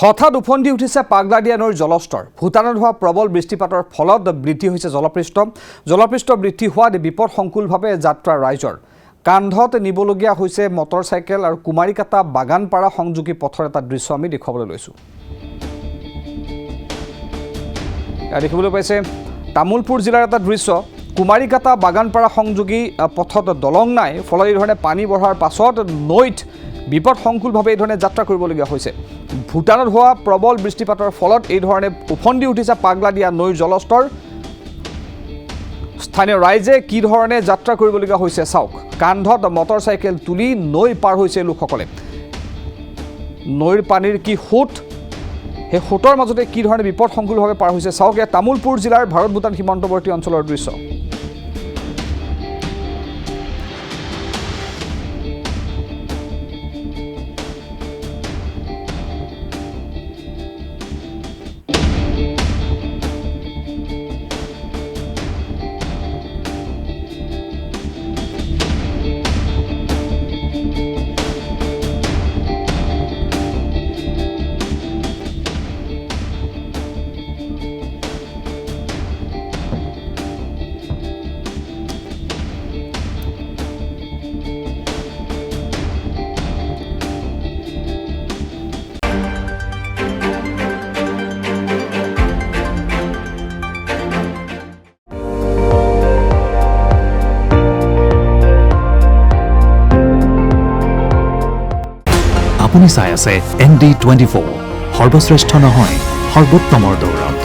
হঠাৎ উফন্দি উঠিছে পাগলাদিয়া নৈৰ জলস্তৰ। ভূটানত হোৱা প্ৰবল বৃষ্টিপাতৰ ফলত বৃদ্ধি হৈছে জলপৃষ্ঠ বৃদ্ধি হোৱাত বিপদসংকুলভাৱে যাত্ৰা ৰাইজৰ। কান্ধত নিবলগীয়া হৈছে মটৰচাইকেল আৰু কুমাৰীকাটা বাগানপাৰা সংযোগী পথৰ এটা দৃশ্য আমি দেখুৱাবলৈ লৈছোঁ। দেখিবলৈ পাইছে তামুলপুৰ জিলাৰ এটা দৃশ্য। কুমাৰীকাটা বাগানপাৰা সংযোগী পথত দলং নাই, ফলত এই ধৰণে পানী বঢ়াৰ পাছত নৈত বিপদসংকুলভাৱে এই ধৰণে যাত্ৰা কৰিবলগীয়া হৈছে। ভূটানত হোৱা প্ৰবল বৃষ্টিপাতৰ ফলত এই ধৰণে উফন্দি উঠিছে পাগলাদিয়া নৈৰ জলস্তৰ। স্থানীয় ৰাইজে কি ধৰণে যাত্ৰা কৰিবলগীয়া হৈছে চাওক। কান্ধত মটৰচাইকেল তুলি নৈ পাৰ হৈছে লোকসকলে। নৈৰ পানীৰ কি সোঁত, সেই সোঁতৰ মাজতে কি ধৰণে বিপদসংকুলভাৱে পাৰ হৈছে চাওক। এয়া তামুলপুৰ জিলাৰ ভাৰত ভূটান সীমান্তৱৰ্তী অঞ্চলৰ দৃশ্য। আপুনি চাই আছে ND24 সৰ্বশ্ৰেষ্ঠ নহয় সৰ্বোত্তমৰ দৌৰত।